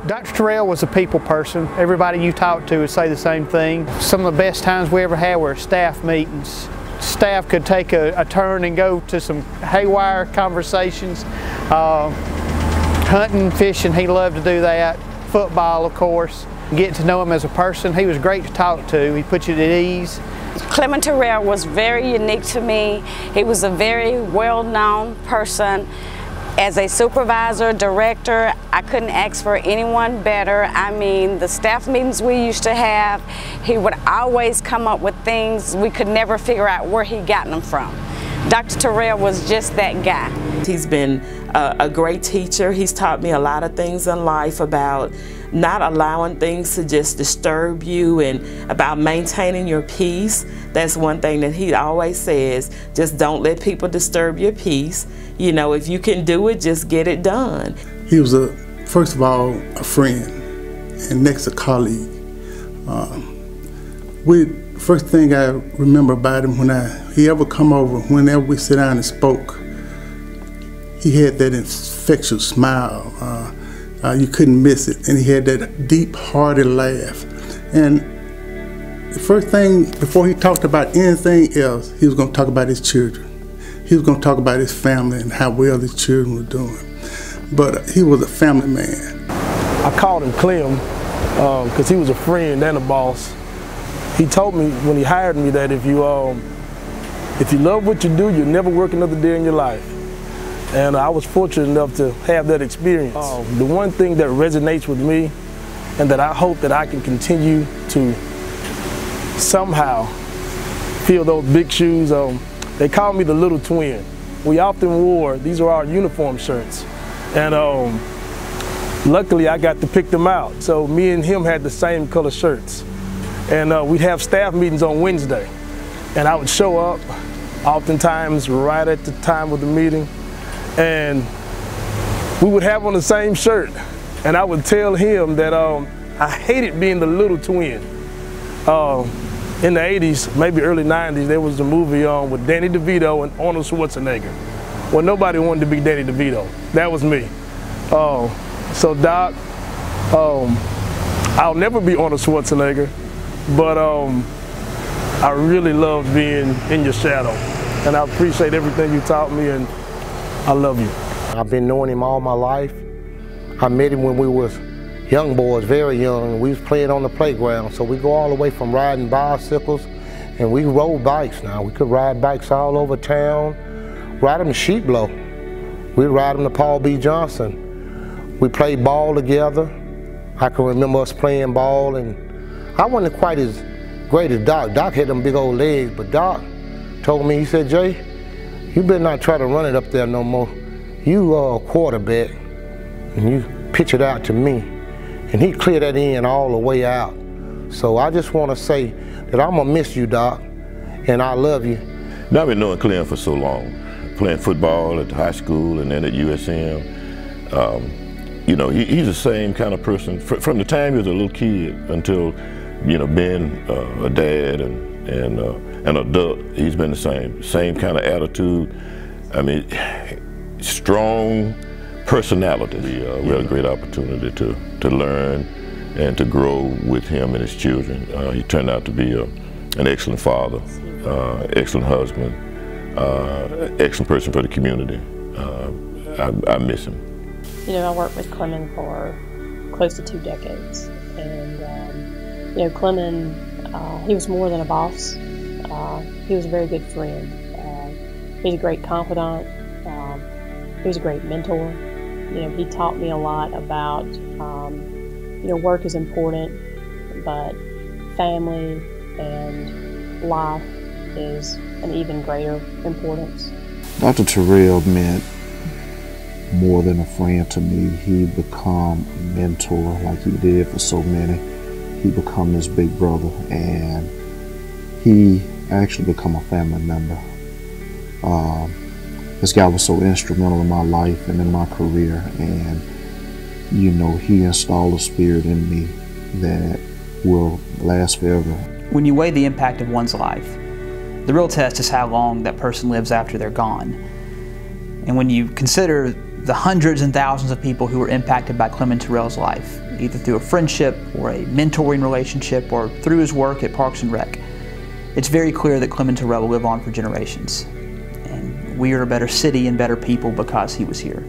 Dr. Terrell was a people person. Everybody you talk to would say the same thing. Some of the best times we ever had were staff meetings. Staff could take a turn and go to some haywire conversations. Hunting, fishing, he loved to do that. Football, of course. Getting to know him as a person, he was great to talk to. He put you at ease. Clemon Terrell was very unique to me. He was a very well-known person. As a supervisor, director, I couldn't ask for anyone better. I mean, the staff meetings we used to have, he would always come up with things we could never figure out where he got them from. Dr. Terrell was just that guy. He's been a great teacher. He's taught me a lot of things in life about not allowing things to just disturb you and about maintaining your peace. That's one thing that he always says, just don't let people disturb your peace. You know, if you can do it, just get it done. He was, first of all, a friend, and next a colleague. First thing I remember about him, he ever come over, whenever we sit down and spoke, he had that infectious smile. You couldn't miss it, and he had that deep, hearty laugh. And the first thing, before he talked about anything else, he was going to talk about his children. He was going to talk about his family and how well his children were doing. But he was a family man. I called him Clem because he was a friend and a boss. He told me when he hired me that if you love what you do, you'll never work another day in your life. And I was fortunate enough to have that experience. The one thing that resonates with me and that I hope that I can continue to somehow fill those big shoes, they call me the little twin. We often wore, these are our uniform shirts. And luckily I got to pick them out. So me and him had the same color shirts. And we'd have staff meetings on Wednesday. And I would show up, oftentimes right at the time of the meeting. And we would have on the same shirt. And I would tell him that I hated being the little twin. In the 80s, maybe early 90s, there was a movie with Danny DeVito and Arnold Schwarzenegger. Well, nobody wanted to be Danny DeVito. That was me. So Doc, I'll never be Arnold Schwarzenegger, but I really loved being in your shadow. And I appreciate everything you taught me, and I love you. I've been knowing him all my life. I met him when we was young boys, very young. We was playing on the playground, so we go all the way from riding bicycles, and we rode bikes now. We could ride bikes all over town, ride them to Sheep Blow. We'd ride them to Paul B. Johnson. We played ball together. I can remember us playing ball, and I wasn't quite as great as Doc. Doc had them big old legs, but Doc told me, he said, Jay, you better not try to run it up there no more. You a quarterback, and you pitch it out to me. And he cleared that in all the way out. So I just want to say that I'm going to miss you, Doc, and I love you. Now I've been knowing Clem for so long, playing football at the high school and then at USM. You know, he's the same kind of person from the time he was a little kid until, you know, being a dad and an adult. He's been the same kind of attitude. I mean, strong personality. We had a great opportunity to learn and to grow with him and his children. He turned out to be an excellent father, excellent husband, excellent person for the community. I miss him. You know, I worked with Clemon for close to 2 decades. And, you know, Clemon, he was more than a boss. He was a very good friend. He's a great confidant. He was a great mentor. You know, he taught me a lot about, you know, work is important, but family and life is an even greater importance. Dr. Terrell meant more than a friend to me. He became a mentor like he did for so many. He became this big brother, and he actually became a family member. This guy was so instrumental in my life and in my career, and you know, he installed a spirit in me that will last forever. When you weigh the impact of one's life, the real test is how long that person lives after they're gone. And when you consider the hundreds and thousands of people who were impacted by Clemon Terrell's life, either through a friendship or a mentoring relationship or through his work at Parks and Rec. It's very clear that Clemon Terrell will live on for generations. And we are a better city and better people because he was here.